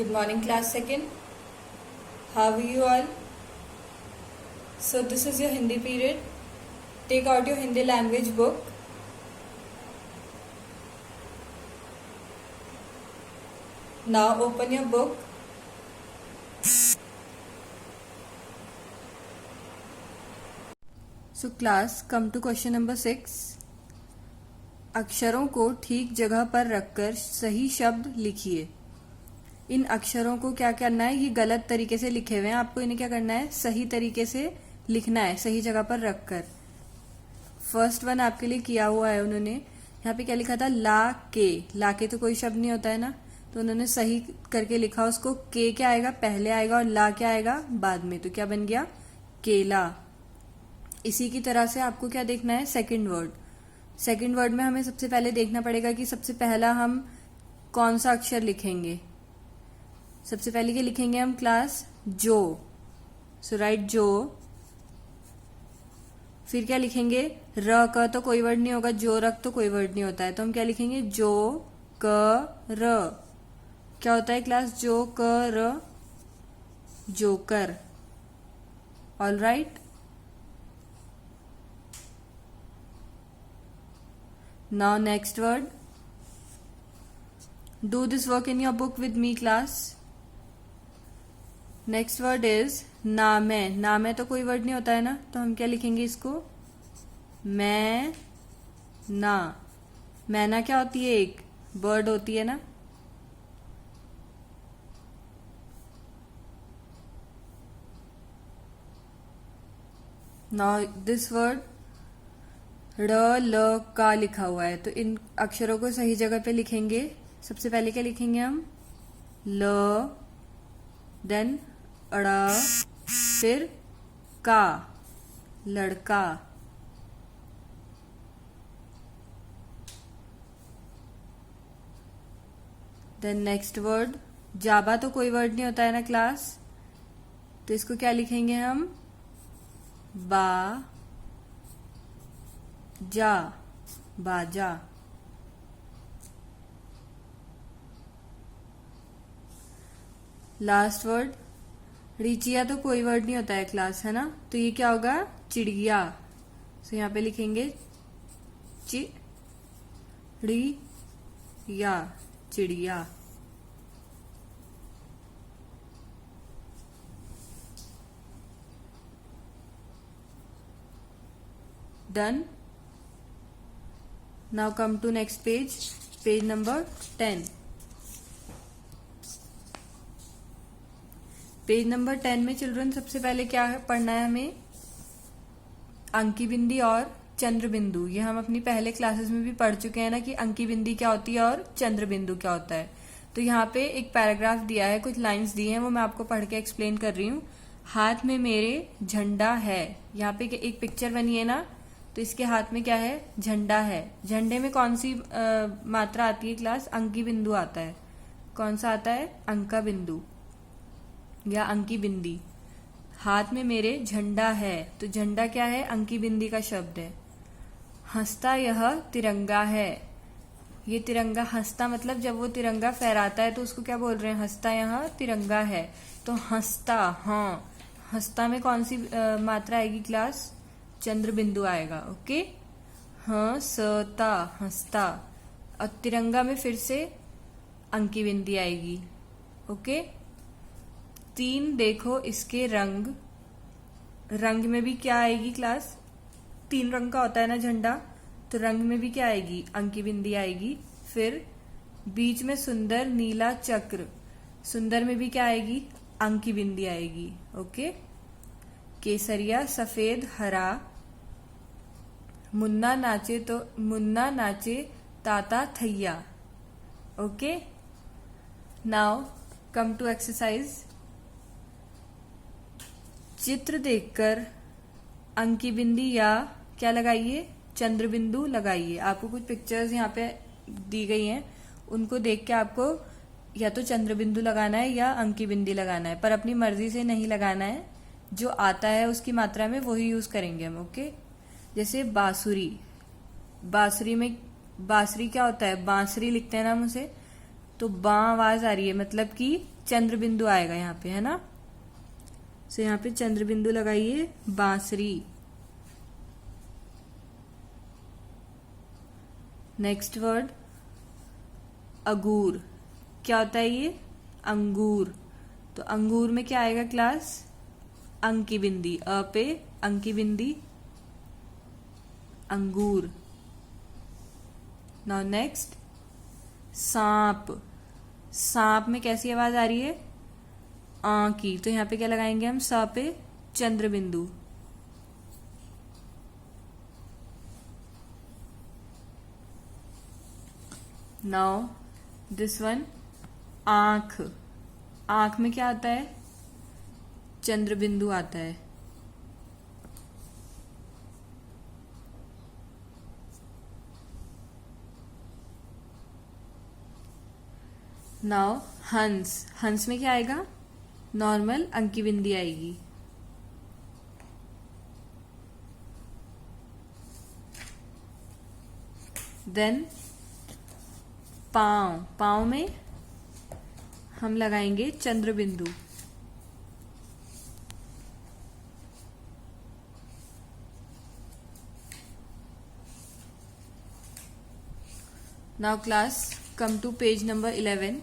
Good morning, class second. How are you all? So this is your Hindi period. Take out your Hindi language book. Now open your book. So class, come to question number 6. अक्षरों को ठीक जगह पर रखकर सही शब्द लिखिए. इन अक्षरों को क्या करना है, ये गलत तरीके से लिखे हुए हैं, आपको इन्हें क्या करना है, सही तरीके से लिखना है, सही जगह पर रखकर. फर्स्ट वन आपके लिए किया हुआ है उन्होंने. यहाँ पे क्या लिखा था, ला के तो कोई शब्द नहीं होता है ना, तो उन्होंने सही करके लिखा. उसको के क्या आएगा, पहले आएगा, और ला क्या आएगा, बाद में. तो क्या बन गया, केला. इसी की तरह से आपको क्या देखना है, सेकंड वर्ड. सेकंड वर्ड में हमें सबसे पहले देखना पड़ेगा कि सबसे पहला हम कौन सा अक्षर लिखेंगे. सबसे पहले क्या लिखेंगे हम क्लास, जो. सो राइट जो. फिर क्या लिखेंगे, र क तो कोई वर्ड नहीं होगा, जो रख तो कोई वर्ड नहीं होता है, तो हम क्या लिखेंगे, जो क र. क्या होता है क्लास, जो क र, joker. All right. Now next word. Do this work in your book with me class. Next word is नामे. नामे तो कोई वर्ड नहीं होता है ना, तो हम क्या लिखेंगे इसको, मैं ना. मैना क्या होती है, एक बर्ड होती है ना. नाउ दिस वर्ड र ल का लिखा हुआ है, तो इन अक्षरों को सही जगह पे लिखेंगे. सबसे पहले क्या लिखेंगे हम, ल, देन अड़ा, फिर का, लड़का. देन नेक्स्ट वर्ड, जाबा तो कोई वर्ड नहीं होता है ना क्लास, तो इसको क्या लिखेंगे हम, बा जा, बाजा. लास्ट वर्ड, रिचिया तो कोई वर्ड नहीं होता है क्लास, है ना, तो ये क्या होगा, चिड़िया. सो यहां पे लिखेंगे चिड़िया, चिड़िया. Done. Now come to next page, page number 10. Page number 10 में चिल्ड्रन सबसे पहले क्या पढ़ना है हमें, अंकी बिंदी और चंद्र बिंदु. ये हम अपनी पहले क्लासेस में भी पढ़ चुके हैं ना, कि अंकी बिंदी क्या होती है और चंद्र बिंदु क्या होता है. तो यहाँ पे एक पैराग्राफ दिया है, कुछ लाइंस दी हैं, वो मैं आपको पढ़ के एक्सप्लेन कर रही हूँ. हाथ में मेरे झंडा है. यहाँ पे एक पिक्चर बनी है ना, तो इसके हाथ में क्या है, झंडा है. झंडे में कौन सी मात्रा आती है क्लास, अंकी बिंदु आता है. कौन सा आता है, अंका बिंदु या अंकी बिंदी. हाथ में मेरे झंडा है, तो झंडा क्या है, अंकी बिंदी का शब्द है. हंसता यह तिरंगा है. ये तिरंगा, हंसता मतलब जब वो तिरंगा फहराता है तो उसको क्या बोल रहे हैं, हंसता यह तिरंगा है. तो हंसता, हाँ, हंसता में कौन सी मात्रा आएगी क्लास, चंद्र बिंदु आएगा. ओके, हंसता, हंसता. और तिरंगा में फिर से अंकी बिंदी आएगी. ओके. 3 देखो इसके रंग. रंग में भी क्या आएगी क्लास, 3 रंग का होता है ना झंडा, तो रंग में भी क्या आएगी, अंकी बिंदी आएगी. फिर बीच में सुंदर नीला चक्र. सुंदर में भी क्या आएगी, अंकी बिंदी आएगी. ओके. केसरिया सफेद हरा. मुन्ना नाचे ताता थैया. Okay. Now come to exercise. चित्र देखकर अंकी बिंदी या क्या लगाइए, चंद्र बिंदु लगाइए. आपको कुछ पिक्चर्स यहाँ पे दी गई हैं, उनको देख के आपको या तो चंद्र बिंदु लगाना है या अंकी बिंदी लगाना है, पर अपनी मर्जी से नहीं लगाना है. जो आता है उसकी मात्रा में वही यूज करेंगे हम. ओके. जैसे बांसुरी. बांसुरी में, बांसुरी क्या होता है, बांसुरी लिखते हैं ना हम उसे, तो बा आवाज आ रही है, मतलब कि चंद्र बिंदु आएगा यहाँ पे, है ना। सो यहाँ पे चंद्र बिंदु लगाइए, बांसुरी। नेक्स्ट वर्ड अगूर। क्या होता है ये? अंगूर। तो अंगूर में क्या आएगा क्लास? अंक की बिंदी, अ पे अंक की बिंदी, अंगूर। नाउ नेक्स्ट सांप। सांप में कैसी आवाज आ रही है? आ की। तो यहाँ पे क्या लगाएंगे हम? स पे चंद्र बिंदु। नाउ दिस वन आंख। आंख में क्या आता है? चंद्र बिंदु आता है। नाउ हंस। हंस में क्या आएगा? नॉर्मल अंक की बिंदी आएगी। देन पांव। पांव में हम लगाएंगे चंद्र बिंदु। Now class come to page number 11।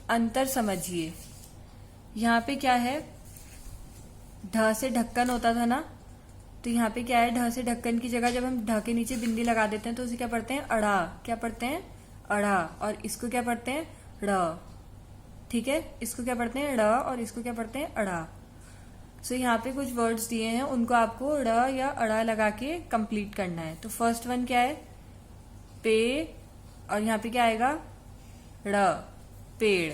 अंतर समझिए। यहाँ पे क्या है? ढ से ढक्कन होता था ना, तो यहाँ पे क्या है? ढ से ढक्कन की जगह जब हम ढ के नीचे बिंदी लगा देते हैं तो उसे क्या पढ़ते हैं? अड़ा। क्या पढ़ते हैं? अड़ा। और इसको क्या पढ़ते हैं? ड़। ठीक है, इसको क्या पढ़ते हैं? ड़। और इसको क्या पढ़ते हैं? अड़ा। सो यहाँ पे कुछ वर्ड्स दिए हैं, उनको आपको ड़ या अड़ा लगा के कंप्लीट करना है। तो फर्स्ट वन क्या है? पे। और यहाँ पे क्या आएगा? ड़, पेड़।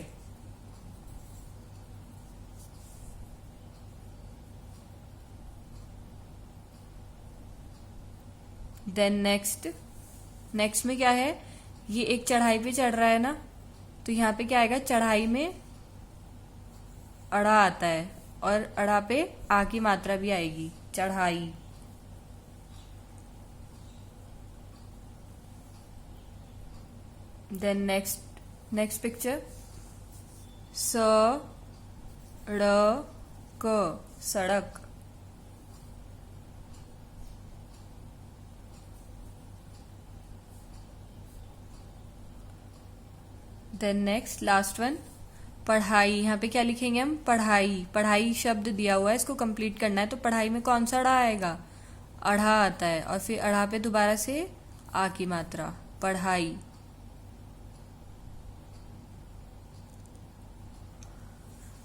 देन नेक्स्ट में क्या है? ये एक चढ़ाई पे चढ़ रहा है ना, तो यहाँ पे क्या आएगा? चढ़ाई में अड़ा आता है, और अड़ा पे आ की मात्रा भी आएगी, चढ़ाई। देन नेक्स्ट पिक्चर स ड़ क, सड़क। देन नेक्स्ट लास्ट वन पढ़ाई। यहाँ पे क्या लिखेंगे हम? पढ़ाई। पढ़ाई शब्द दिया हुआ है, इसको कंप्लीट करना है। तो पढ़ाई में कौन सा अड़ा आएगा? अढ़ा आता है, और फिर अढ़ा पे दोबारा से आ की मात्रा, पढ़ाई।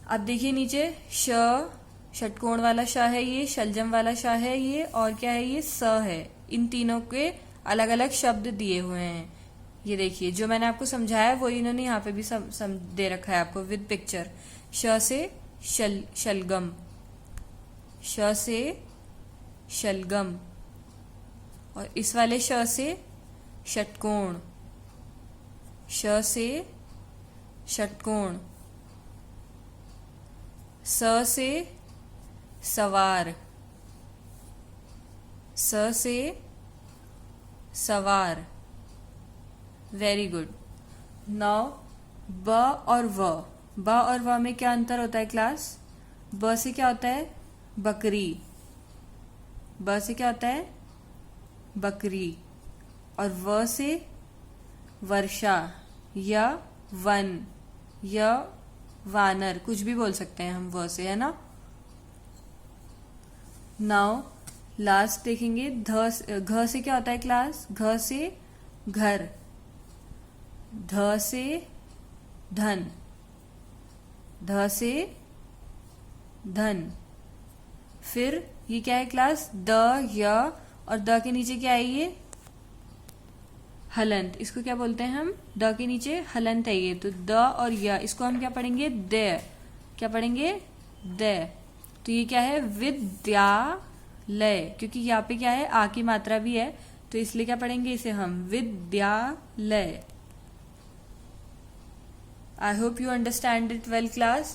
अब देखिए नीचे श, षटकोण वाला श है ये, शलजम वाला श है ये, और क्या है ये? स है। इन तीनों के अलग अलग शब्द दिए हुए हैं। ये देखिए, जो मैंने आपको समझाया वो इन्होंने यहाँ पे भी दे रखा है आपको विद पिक्चर। श से शलगम, श से शलगम, और इस वाले श से षटकोण, श से षटकोण, स से सवार, स से सवार। Very good. नाउ ब और व। ब और व में क्या अंतर होता है क्लास? ब से क्या होता है? बकरी। ब से क्या होता है? बकरी। और व से वर्षा या वन या वानर, कुछ भी बोल सकते हैं हम व से, है ना। नाउ लास्ट देखेंगे घ से क्या होता है क्लास? घ से घर, ध से धन, ध से धन। फिर ये क्या है क्लास? द, य, और द के नीचे क्या है ये? हलंत। इसको क्या बोलते हैं हम? द के नीचे हलंत है ये, तो द और य, इसको हम क्या पढ़ेंगे? दे। क्या पढ़ेंगे? दे। तो ये क्या है? विद्यालय, क्योंकि यहाँ पे क्या है? आ की मात्रा भी है, तो इसलिए क्या पढ़ेंगे इसे हम? विद्यालय। I hope you understand it well, class.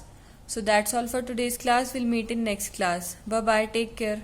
So that's all for today's class. We'll meet in next class. Bye bye. Take care.